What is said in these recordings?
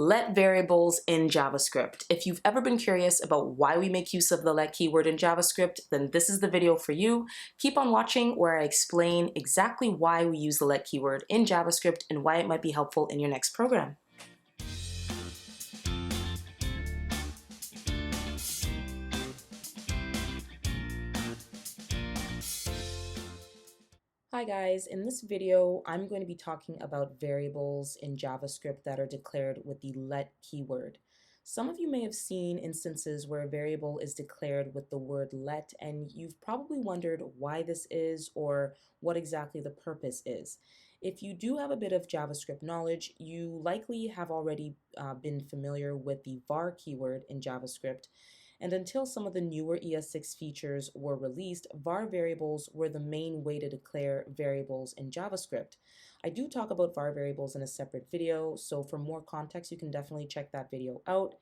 Let variables in JavaScript. If you've ever been curious about why we make use of the let keyword in JavaScript, then this is the video for you. Keep on watching where I explain exactly why we use the let keyword in JavaScript and why it might be helpful in your next program. Hi guys, in this video I'm going to be talking about variables in JavaScript that are declared with the let keyword. Some of you may have seen instances where a variable is declared with the word let, and you've probably wondered why this is or what exactly the purpose is. If you do have a bit of JavaScript knowledge, you likely have already been familiar with the var keyword in JavaScript. And until some of the newer ES6 features were released, var variables were the main way to declare variables in JavaScript. I do talk about var variables in a separate video, so for more context, you can definitely check that video out.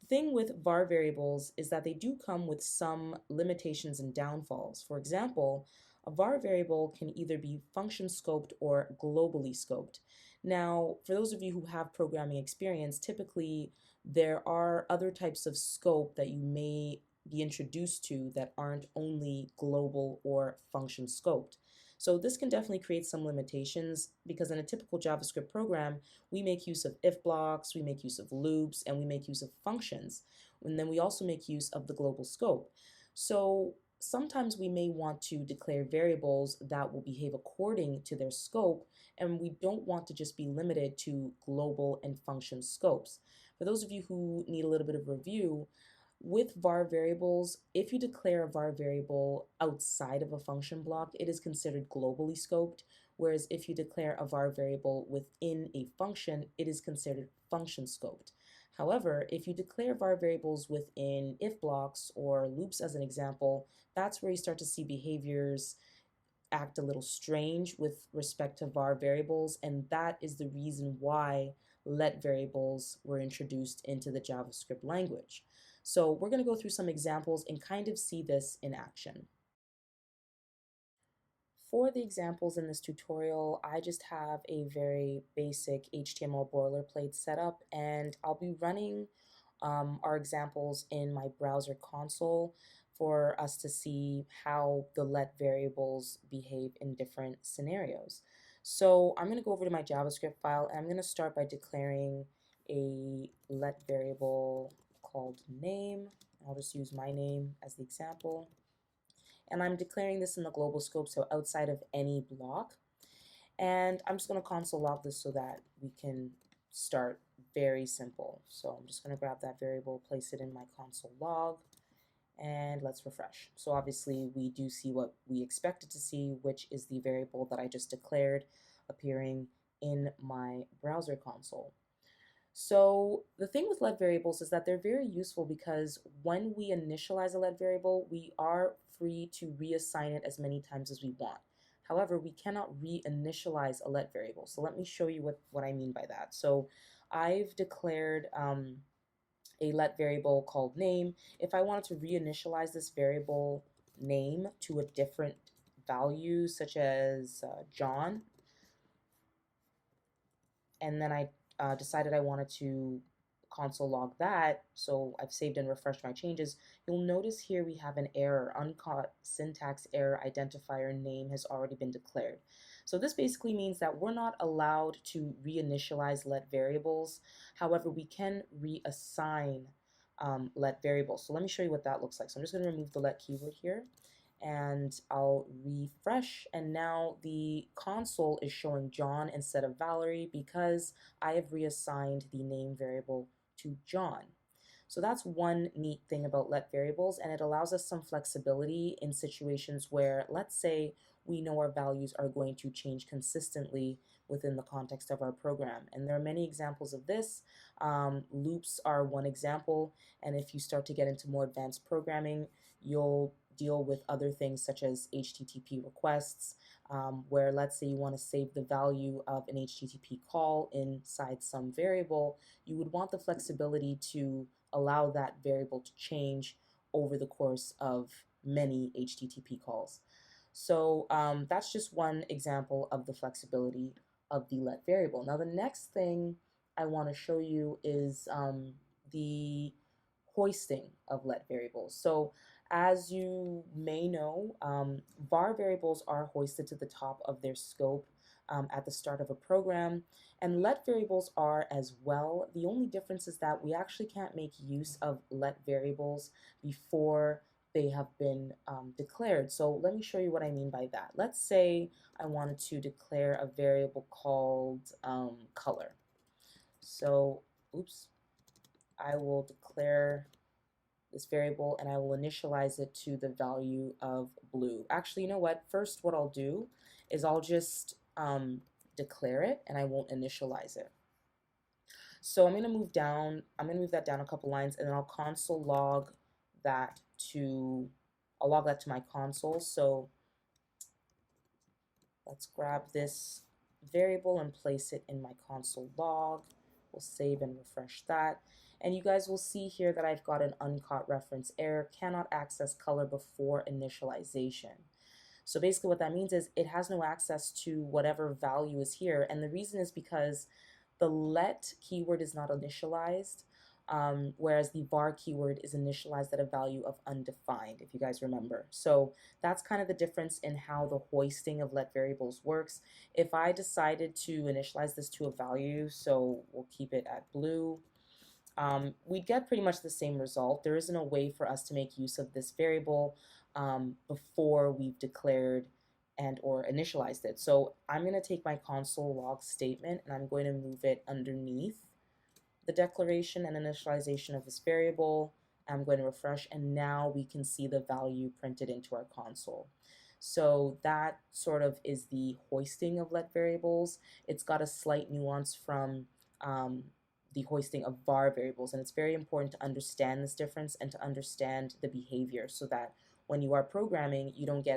The thing with var variables is that they do come with some limitations and downfalls. For example, a var variable can either be function scoped or globally scoped. Now, for those of you who have programming experience, typically there are other types of scope that you may be introduced to that aren't only global or function scoped. So this can definitely create some limitations because in a typical JavaScript program, we make use of if blocks, we make use of loops, and we make use of functions. And then we also make use of the global scope. So sometimes we may want to declare variables that will behave according to their scope, and we don't want to just be limited to global and function scopes. For those of you who need a little bit of review, with var variables, if you declare a var variable outside of a function block, it is considered globally scoped, whereas if you declare a var variable within a function, it is considered function scoped. However, if you declare var variables within if blocks or loops as an example, that's where you start to see behaviors act a little strange with respect to var variables, and that is the reason why let variables were introduced into the JavaScript language. So we're going to go through some examples and kind of see this in action. For the examples in this tutorial, I just have a very basic HTML boilerplate setup, and I'll be running our examples in my browser console for us to see how the let variables behave in different scenarios. So I'm going to go over to my JavaScript file, and I'm going to start by declaring a let variable called name. I'll just use my name as the example. And I'm declaring this in the global scope, so outside of any block. And I'm just going to console log this so that we can start very simple. So I'm just going to grab that variable, place it in my console log, and let's refresh. So obviously we do see what we expected to see, which is the variable that I just declared appearing in my browser console. So the thing with let variables is that they're very useful because when we initialize a let variable, we are free to reassign it as many times as we want. However, we cannot reinitialize a let variable. So let me show you what I mean by that. So I've declared a let variable called name. If I wanted to reinitialize this variable name to a different value, such as John, and then I decided I wanted to console log that, so I've saved and refreshed my changes, you'll notice here we have an error, uncaught syntax error identifier name has already been declared. So this basically means that we're not allowed to reinitialize let variables. However, we can reassign let variables. So let me show you what that looks like. So I'm just going to remove the let keyword here, and I'll refresh, and now the console is showing John instead of Valerie because I have reassigned the name variable to John. So that's one neat thing about let variables, and it allows us some flexibility in situations where, let's say, we know our values are going to change consistently within the context of our program. And there are many examples of this. Loops are one example, and if you start to get into more advanced programming, you'll deal with other things such as HTTP requests, where let's say you want to save the value of an HTTP call inside some variable, you would want the flexibility to allow that variable to change over the course of many HTTP calls. So that's just one example of the flexibility of the let variable. Now the next thing I want to show you is the hoisting of let variables. So as you may know, var variables are hoisted to the top of their scope at the start of a program, and let variables are as well. The only difference is that we actually can't make use of let variables before they have been declared. So let me show you what I mean by that. Let's say I wanted to declare a variable called color. So, oops, I will declare this variable and I will initialize it to the value of blue. Actually, you know what? First, what I'll do is I'll just declare it and I won't initialize it. So I'm going to move that down a couple lines, and then I'll console log that to, I'll log that to my console. So let's grab this variable and place it in my console log. We'll save and refresh that. And you guys will see here that I've got an uncaught reference error, cannot access color before initialization. So basically what that means is it has no access to whatever value is here. And the reason is because the let keyword is not initialized, whereas the var keyword is initialized at a value of undefined, if you guys remember. So that's kind of the difference in how the hoisting of let variables works. If I decided to initialize this to a value, so we'll keep it at blue, we'd get pretty much the same result. There isn't a way for us to make use of this variable before we've declared and or initialized it. So I'm going to take my console log statement and I'm going to move it underneath the declaration and initialization of this variable. I'm going to refresh, and now we can see the value printed into our console. So that sort of is the hoisting of let variables. It's got a slight nuance from the hoisting of var variables, and it's very important to understand this difference and to understand the behavior so that when you are programming, you don't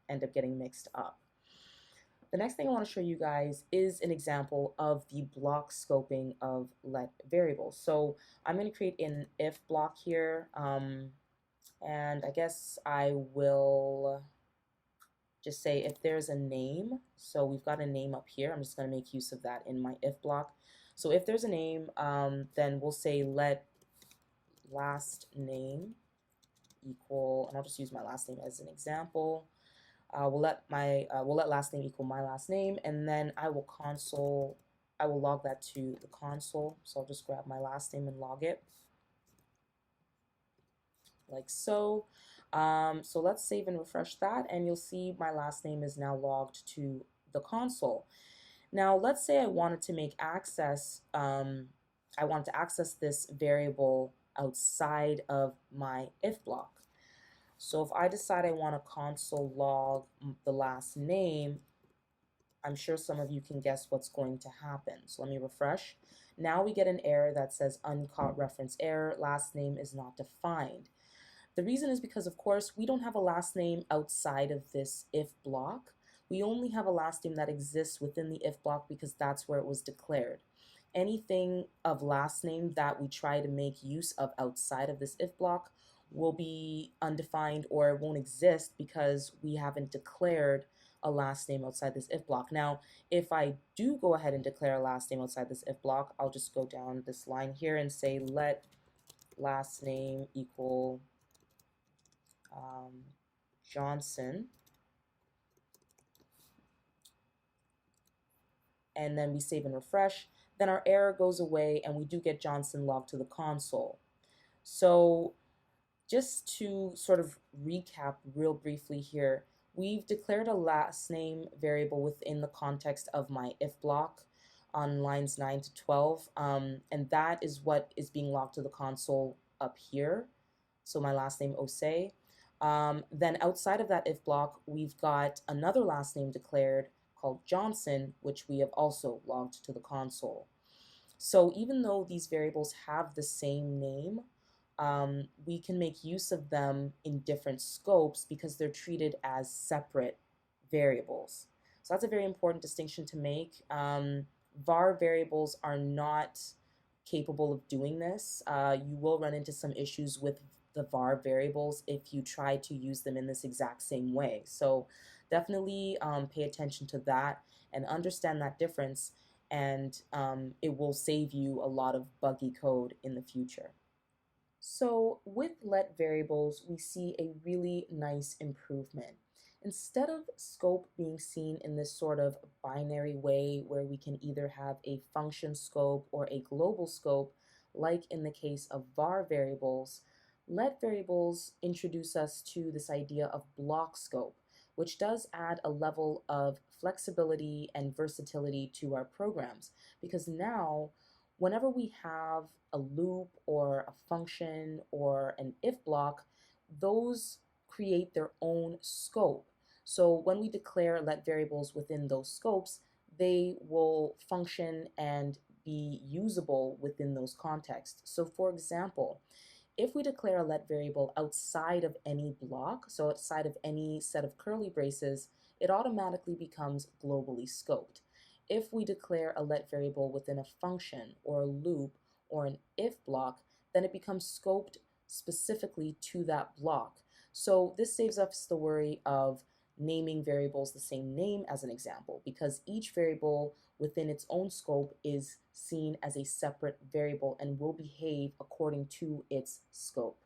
end up getting mixed up. The next thing I want to show you guys is an example of the block scoping of let variables. So I'm going to create an if block here, and I guess I will just say if there's a name. So we've got a name up here. I'm just going to make use of that in my if block. So if there's a name, then we'll say let last name equal, and I'll just use my last name as an example. We'll let last name equal my last name, and then I will log that to the console. So I'll just grab my last name and log it like so. So let's save and refresh that, and you'll see my last name is now logged to the console. Now let's say I wanted to make access, I want to access this variable outside of my if block. So if I decide I want to console log the last name, I'm sure some of you can guess what's going to happen. So let me refresh. Now we get an error that says uncaught reference error, last name is not defined. The reason is because, of course, we don't have a last name outside of this if block. We only have a last name that exists within the if block because that's where it was declared. Anything of last name that we try to make use of outside of this if block will be undefined or it won't exist because we haven't declared a last name outside this if block. Now, if I do go ahead and declare a last name outside this if block, I'll just go down this line here and say let last name equal Johnson, and then we save and refresh, then our error goes away and we do get Johnson logged to the console. So just to sort of recap real briefly here, we've declared a last name variable within the context of my if block on lines 9 to 12, and that is what is being logged to the console up here. So my last name, Osei. Then outside of that if block, we've got another last name declared called Johnson, which we have also logged to the console. So even though these variables have the same name, we can make use of them in different scopes because they're treated as separate variables. So that's a very important distinction to make. var variables are not capable of doing this. You will run into some issues with the var variables if you try to use them in this exact same way. So definitely pay attention to that and understand that difference. and it will save you a lot of buggy code in the future. So with let variables, we see a really nice improvement. Instead of scope being seen in this sort of binary way where we can either have a function scope or a global scope, like in the case of var variables, let variables introduce us to this idea of block scope, which does add a level of flexibility and versatility to our programs, because now whenever we have a loop or a function or an if block, those create their own scope. So when we declare let variables within those scopes, they will function and be usable within those contexts. So for example, if we declare a let variable outside of any block, so outside of any set of curly braces, it automatically becomes globally scoped. If we declare a let variable within a function or a loop or an if block, then it becomes scoped specifically to that block. So this saves us the worry of naming variables the same name as an example, because each variable within its own scope is seen as a separate variable and will behave according to its scope.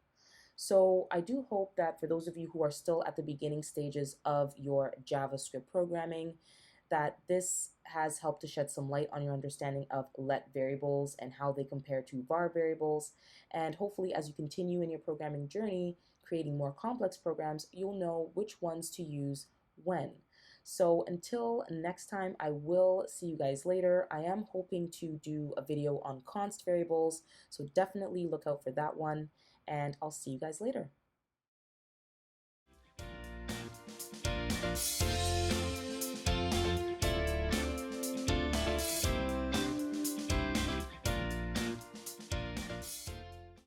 So I do hope that for those of you who are still at the beginning stages of your JavaScript programming, that this has helped to shed some light on your understanding of let variables and how they compare to var variables. And hopefully as you continue in your programming journey, creating more complex programs, you'll know which ones to use when. So until next time, I will see you guys later. I am hoping to do a video on const variables, so definitely look out for that one, and I'll see you guys later.